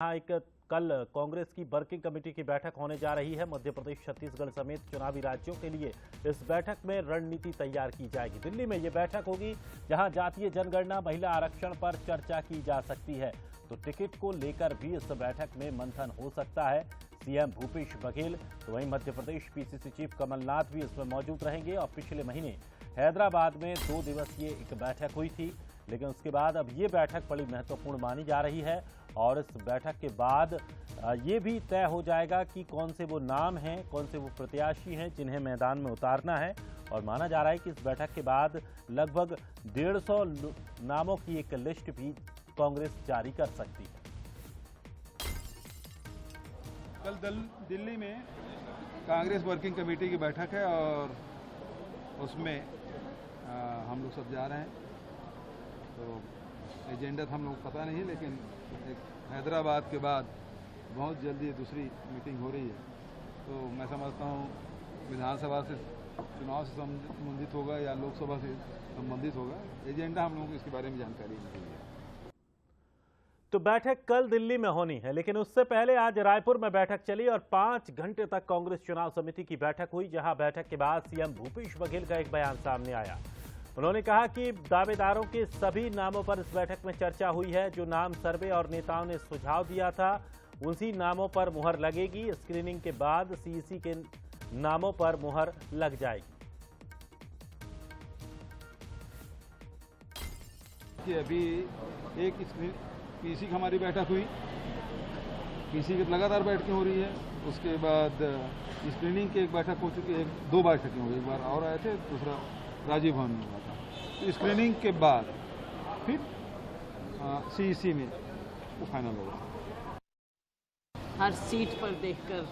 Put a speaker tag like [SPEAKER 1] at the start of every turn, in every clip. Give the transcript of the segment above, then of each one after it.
[SPEAKER 1] यहाँ एक कल कांग्रेस की वर्किंग कमेटी की बैठक होने जा रही है। मध्य प्रदेश, छत्तीसगढ़ समेत चुनावी राज्यों के लिए इस बैठक में रणनीति तैयार की जाएगी। दिल्ली में ये बैठक होगी जहां जातीय जनगणना, महिला आरक्षण पर चर्चा की जा सकती है। तो टिकट को लेकर भी इस बैठक में मंथन हो सकता है। सीएम भूपेश बघेल तो वहीं मध्य प्रदेश पीसीसी चीफ कमलनाथ भी इसमें मौजूद रहेंगे। और पिछले महीने हैदराबाद में 2 दिवसीय एक बैठक हुई थी, लेकिन उसके बाद अब ये बैठक बड़ी महत्वपूर्ण मानी जा रही है। और इस बैठक के बाद ये भी तय हो जाएगा कि कौन से वो नाम हैं, कौन से वो प्रत्याशी हैं जिन्हें मैदान में उतारना है। और माना जा रहा है कि इस बैठक के बाद लगभग 150 नामों की एक लिस्ट भी कांग्रेस जारी कर सकती है।
[SPEAKER 2] कल दिल्ली में कांग्रेस वर्किंग कमेटी की बैठक है और उसमें हम लोग सब जा रहे हैं। तो एजेंडा तो हम लोग पता नहीं, लेकिन एक हैदराबाद के बाद बहुत जल्दी दूसरी मीटिंग हो रही है। तो मैं समझता हूँ विधानसभा से चुनाव से संबंधित होगा या लोकसभा से संबंधित होगा। एजेंडा हम लोगों को इसके बारे में जानकारी नहीं है।
[SPEAKER 1] तो बैठक कल दिल्ली में होनी है, लेकिन उससे पहले आज रायपुर में बैठक चली और 5 घंटे तक कांग्रेस चुनाव समिति की बैठक हुई, जहां बैठक के बाद सीएम भूपेश बघेल का एक बयान सामने आया। उन्होंने कहा कि दावेदारों के सभी नामों पर इस बैठक में चर्चा हुई है। जो नाम सर्वे और नेताओं ने सुझाव दिया था, उसी नामों पर मुहर लगेगी। स्क्रीनिंग के बाद सीईसी के नामों पर मुहर लग जाएगी।
[SPEAKER 2] अभी एक पीसी की हमारी बैठक हुई, पीसी की लगातार बैठकें हो रही है। उसके बाद स्क्रीनिंग की एक बैठक हो चुकी है, 2 बैठकें हुई। एक बार और आए थे, दूसरा राजीव भवन में हुआ था। तो स्क्रीनिंग के बाद फिर सीईसी में वो फाइनल होगा।
[SPEAKER 3] हर सीट पर देखकर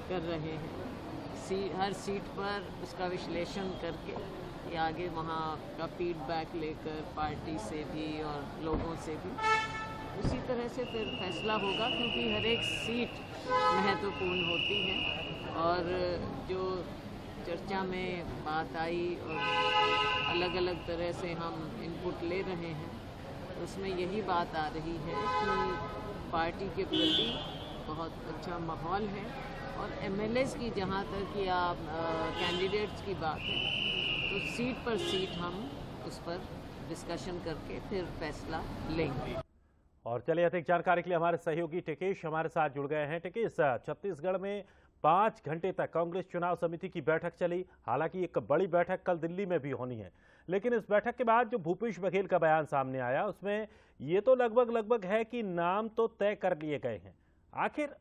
[SPEAKER 3] कर रहे हैं। हर सीट पर उसका विश्लेषण करके या आगे वहाँ का फीडबैक लेकर पार्टी से भी और लोगों से भी उसी तरह से फिर फैसला होगा, क्योंकि हर एक सीट महत्वपूर्ण होती है। और जो चर्चा में बात आई और अलग अलग तरह से हम इनपुट ले रहे हैं, उसमें यही बात आ रही है कि पार्टी के प्रति बहुत अच्छा माहौल है। और एमएलएस की जहाँ तक या कैंडिडेट्स की बात है, तो सीट पर सीट हम उस पर डिस्कशन करके फिर फैसला लेंगे।
[SPEAKER 1] और चलिए अधिक जानकारी के लिए हमारे सहयोगी टिकेश हमारे साथ जुड़ गए हैं। टिकेश, छत्तीसगढ़ में 5 घंटे तक कांग्रेस चुनाव समिति की बैठक चली। हालांकि एक बड़ी बैठक कल दिल्ली में भी होनी है, लेकिन इस बैठक के बाद जो भूपेश बघेल का बयान सामने आया, उसमें ये तो लगभग है कि नाम तो तय कर लिए गए हैं। आखिर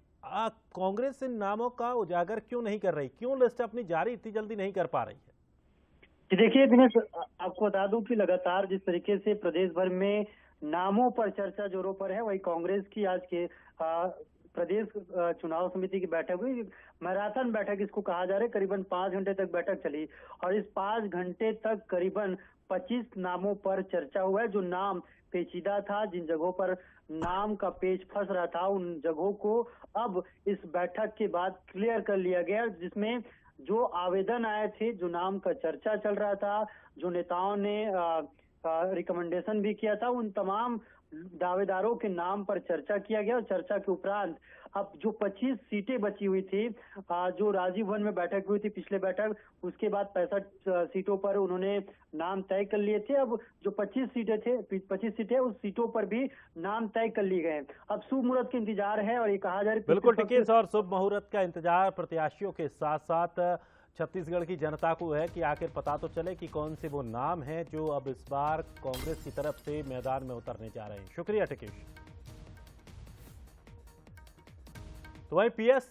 [SPEAKER 1] कांग्रेस इन नामों का उजागर क्यों नहीं कर रही? क्यों लिस्ट अपनी जारी इतनी जल्दी नहीं कर पा रही है?
[SPEAKER 4] देखिए दिनेश, आपको बता दूं कि लगातार जिस तरीके से प्रदेश भर में नामों पर चर्चा जोरों पर है, वही कांग्रेस की आज के प्रदेश चुनाव समिति की बैठक हुई। मैराथन बैठक इसको कहा जा रहा है। करीबन 5 घंटे तक बैठक चली और इस 5 घंटे तक करीबन 25 नामों पर चर्चा हुआ है। जो नाम पेचीदा था, जिन जगहों पर नाम का पेच फंस रहा था, उन जगहों को अब इस बैठक के बाद क्लियर कर लिया गया, जिसमें जो आवेदन आए थे, जो नाम का चर्चा चल रहा था, जो नेताओं ने रिकमेंडेशन भी किया था, उन तमाम दावेदारों के नाम पर चर्चा किया गया। और चर्चा के उपरांत अब जो 25 सीटें बची हुई थी, जो राजीव भवन में बैठक हुई थी पिछले बैठक, उसके बाद 65 सीटों पर उन्होंने नाम तय कर लिए थे। अब जो 25 सीटें उस सीटों पर भी नाम तय कर लिए गए। अब शुभ मुहूर्त का इंतजार है और ये कहा जा रहा है
[SPEAKER 1] बिल्कुल टिकेश, और शुभ मुहूर्त का इंतजार प्रत्याशियों के साथ साथ छत्तीसगढ़ की जनता को है कि आखिर पता तो चले कि कौन से वो नाम हैं जो अब इस बार कांग्रेस की तरफ से मैदान में उतरने जा रहे हैं। शुक्रिया टिकेश। तो वही पीएस